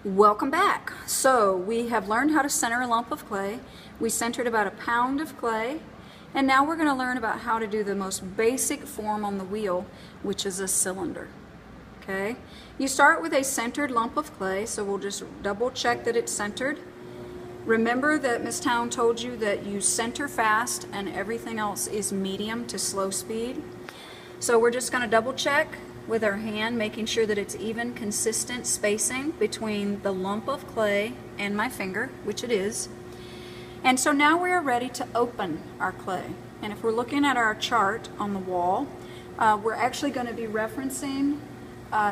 Welcome back. So we have learned how to center a lump of clay. We centered about 1 pound of clay, and now we're going to learn about how to do the most basic form on the wheel, which is a cylinder. Okay? You start with a centered lump of clay, so we'll just double check that it's centered. Remember that Ms. Town told you that you center fast and everything else is medium to slow speed. So we're just going to double check with our hand, making sure that it's even, consistent spacing between the lump of clay and my finger, which it is. And so now we are ready to open our clay. And if we're looking at our chart on the wall, we're actually going to be referencing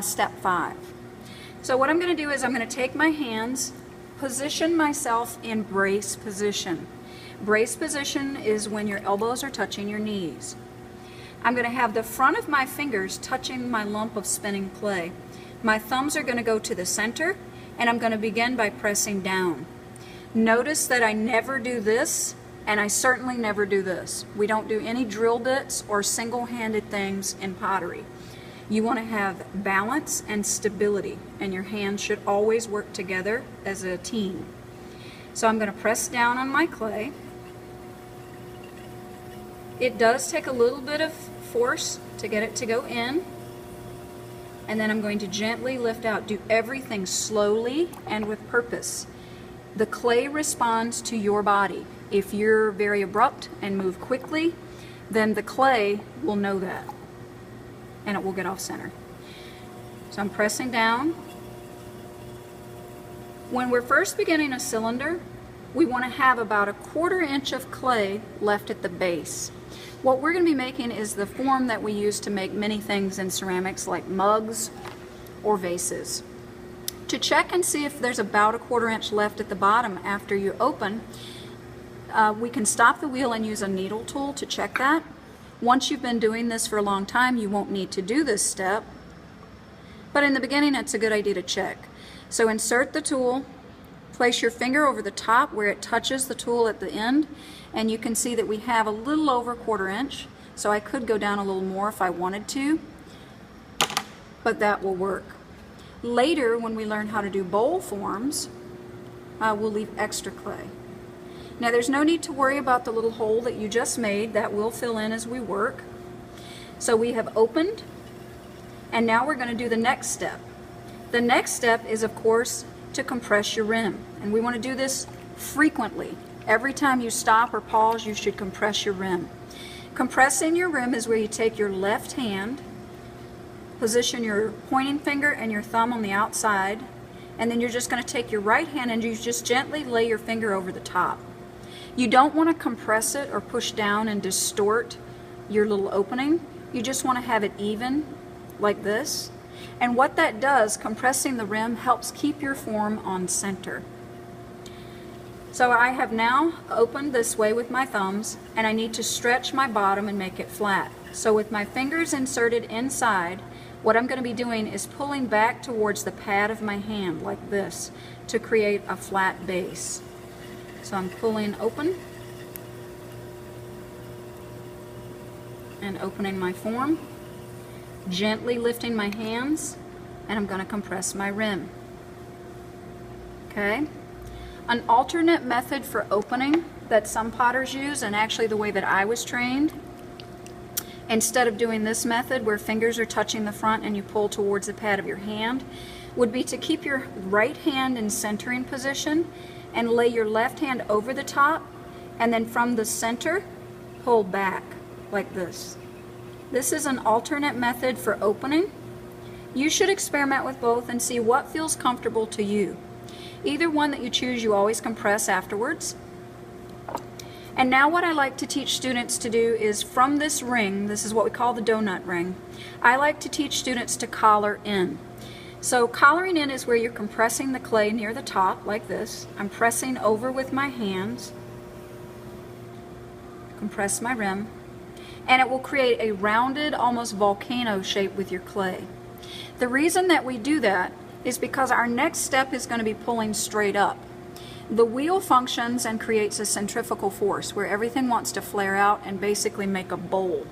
step 5. So what I'm going to do is I'm going to take my hands, position myself in brace position. Brace position is when your elbows are touching your knees. I'm going to have the front of my fingers touching my lump of spinning clay. My thumbs are going to go to the center, and I'm going to begin by pressing down. Notice that I never do this, and I certainly never do this. We don't do any drill bits or single-handed things in pottery. You want to have balance and stability, and your hands should always work together as a team. So I'm going to press down on my clay. It does take a little bit of force to get it to go in, and then I'm going to gently lift out. Do everything slowly and with purpose. The clay responds to your body. If you're very abrupt and move quickly, then the clay will know that, and it will get off center. So I'm pressing down. When we're first beginning a cylinder, we want to have about 1/4 inch of clay left at the base. What we're going to be making is the form that we use to make many things in ceramics, like mugs or vases. To check and see if there's about 1/4 inch left at the bottom after you open, we can stop the wheel and use a needle tool to check that. Once you've been doing this for a long time, you won't need to do this step, but in the beginning it's a good idea to check. So insert the tool, place your finger over the top where it touches the tool at the end, and you can see that we have a little over 1/4 inch, so I could go down a little more if I wanted to, but that will work. Later, when we learn how to do bowl forms, we'll leave extra clay. Now there's no need to worry about the little hole that you just made. That will fill in as we work. So we have opened, and now we're going to do the next step. The next step is, of course, to compress your rim, and we want to do this frequently. Every time you stop or pause, you should compress your rim. Compressing your rim is where you take your left hand, position your pointing finger and your thumb on the outside, and then you're just going to take your right hand and you just gently lay your finger over the top. You don't want to compress it or push down and distort your little opening. You just want to have it even, like this. And what that does, compressing the rim, helps keep your form on center. So I have now opened this way with my thumbs, and I need to stretch my bottom and make it flat. So with my fingers inserted inside, what I'm going to be doing is pulling back towards the pad of my hand like this to create a flat base. So I'm pulling open and opening my form, gently lifting my hands, and I'm going to compress my rim. Okay? An alternate method for opening that some potters use, and actually the way that I was trained, instead of doing this method where fingers are touching the front and you pull towards the pad of your hand, would be to keep your right hand in centering position and lay your left hand over the top, and then from the center pull back like this. This is an alternate method for opening. You should experiment with both and see what feels comfortable to you. Either one that you choose, you always compress afterwards. And now what I like to teach students to do is, from this ring, this is what we call the donut ring, I like to teach students to collar in. So collaring in is where you're compressing the clay near the top like this. I'm pressing over with my hands, compress my rim, and it will create a rounded, almost volcano shape with your clay. The reason that we do that is because our next step is going to be pulling straight up. The wheel functions and creates a centrifugal force where everything wants to flare out and basically make a bowl.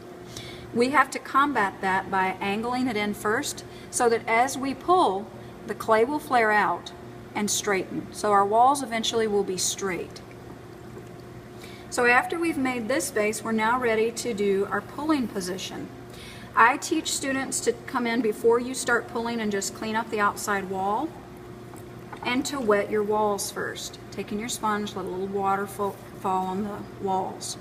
We have to combat that by angling it in first so that as we pull, the clay will flare out and straighten. So our walls eventually will be straight. So after we've made this base, we're now ready to do our pulling position. I teach students to come in before you start pulling and just clean up the outside wall, and to wet your walls first. Taking your sponge, let a little water fall on the walls.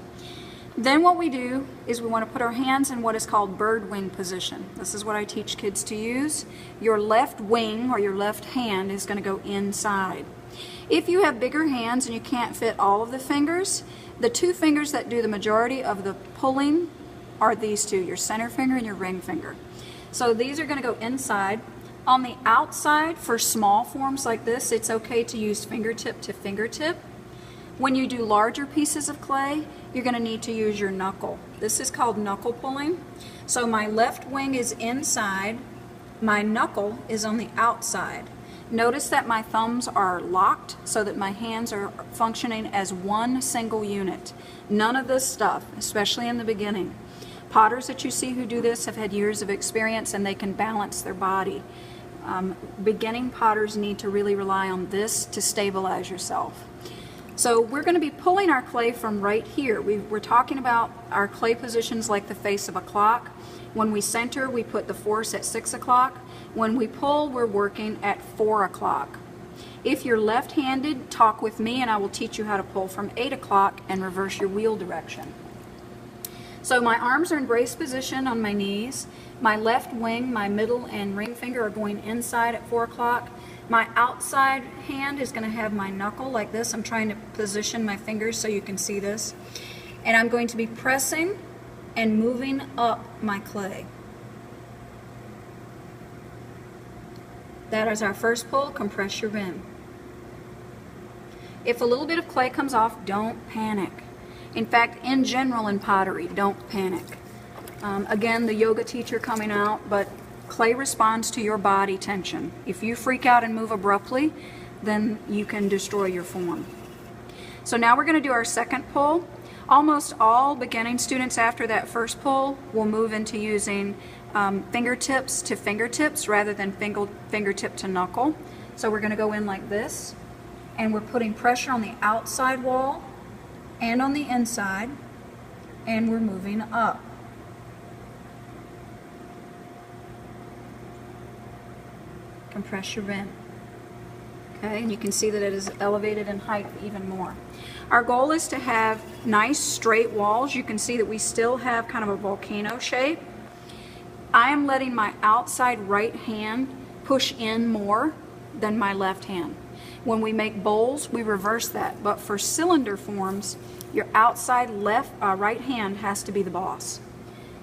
Then what we do is we want to put our hands in what is called bird wing position. This is what I teach kids to use. Your left wing or your left hand is going to go inside. If you have bigger hands and you can't fit all of the fingers, the two fingers that do the majority of the pulling are these two, your center finger and your ring finger. So these are going to go inside. On the outside, for small forms like this, it's okay to use fingertip to fingertip. When you do larger pieces of clay, you're going to need to use your knuckle. This is called knuckle pulling. So my left wing is inside, my knuckle is on the outside. Notice that my thumbs are locked so that my hands are functioning as one single unit. None of this stuff, especially in the beginning. Potters that you see who do this have had years of experience and they can balance their body. Beginning potters need to really rely on this to stabilize yourself. So we're going to be pulling our clay from right here. We're talking about our clay positions like the face of a clock. When we center, we put the force at 6 o'clock. When we pull, we're working at 4 o'clock. If you're left-handed, talk with me and I will teach you how to pull from 8 o'clock and reverse your wheel direction. So my arms are in brace position on my knees. My left wing, my middle and ring finger are going inside at 4 o'clock. My outside hand is going to have my knuckle like this. I'm trying to position my fingers so you can see this. And I'm going to be pressing and moving up my clay. That is our first pull. Compress your rim. If a little bit of clay comes off, don't panic. In fact, in general in pottery, don't panic. Again, the yoga teacher coming out, but clay responds to your body tension. If you freak out and move abruptly, then you can destroy your form. So now we're going to do our second pull. Almost all beginning students after that first pull will move into using fingertips to fingertips rather than fingertip to knuckle. So we're going to go in like this, and we're putting pressure on the outside wall and on the inside, and we're moving up. Compress your rim. Okay, and you can see that it is elevated in height even more. Our goal is to have nice straight walls. You can see that we still have kind of a volcano shape. I am letting my outside right hand push in more than my left hand. When we make bowls, we reverse that, but for cylinder forms, your outside right hand has to be the boss.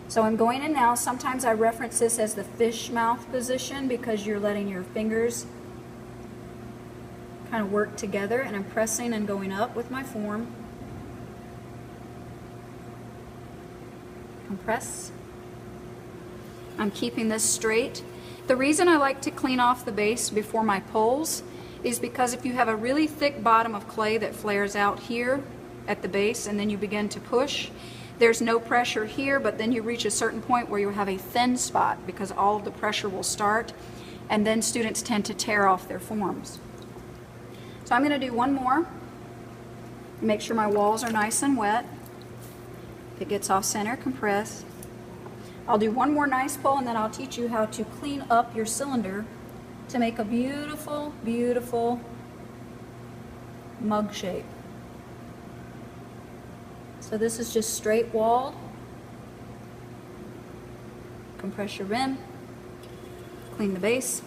So I'm going in now. Sometimes I reference this as the fish mouth position because you're letting your fingers kind of work together, and I'm pressing and going up with my form. Compress. I'm keeping this straight. The reason I like to clean off the base before my pulls is because if you have a really thick bottom of clay that flares out here at the base and then you begin to push, there's no pressure here, but then you reach a certain point where you have a thin spot because all of the pressure will start, and then students tend to tear off their forms. So I'm going to do one more. Make sure my walls are nice and wet. If it gets off center, compress. I'll do one more nice pull, and then I'll teach you how to clean up your cylinder to make a beautiful, beautiful mug shape. So this is just straight walled. Compress your rim. Clean the base.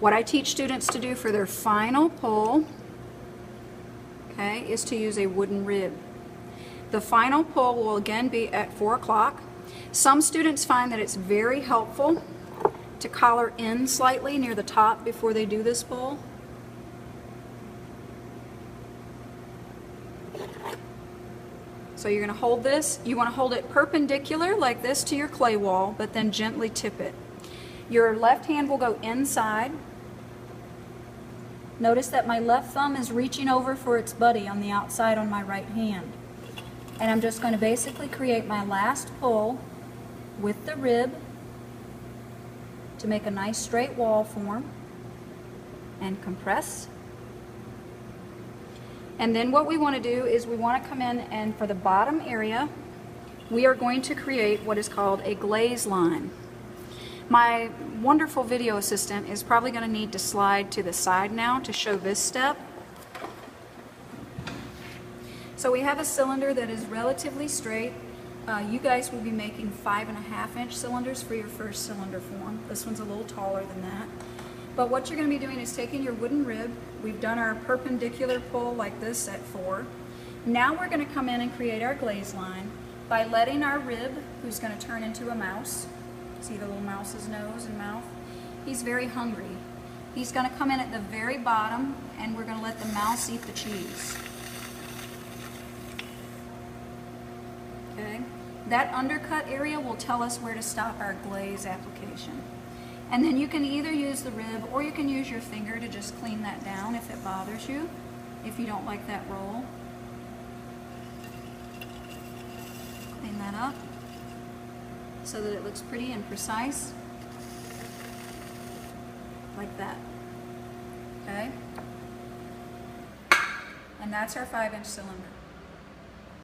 What I teach students to do for their final pull, okay, is to use a wooden rib. The final pull will again be at 4 o'clock. Some students find that it's very helpful to collar in slightly near the top before they do this pull. So you're going to hold this. You want to hold it perpendicular like this to your clay wall, but then gently tip it. Your left hand will go inside. Notice that my left thumb is reaching over for its buddy on the outside on my right hand. And I'm just going to basically create my last pull with the rib to make a nice straight wall form, and compress And then what we want to do is we want to come in, and for the bottom area, we are going to create what is called a glaze line. My wonderful video assistant is probably going to need to slide to the side now to show this step. So we have a cylinder that is relatively straight. You guys will be making 5.5-inch cylinders for your first cylinder form. This one's a little taller than that. But what you're going to be doing is taking your wooden rib. We've done our perpendicular pull like this at 4. Now we're going to come in and create our glaze line by letting our rib, who's going to turn into a mouse, see the little mouse's nose and mouth? He's very hungry. He's going to come in at the very bottom, and we're going to let the mouse eat the cheese. Okay? That undercut area will tell us where to stop our glaze application. And then you can either use the rib or you can use your finger to just clean that down if it bothers you, if you don't like that roll. Clean that up so that it looks pretty and precise, like that. Okay? And that's our 5-inch cylinder.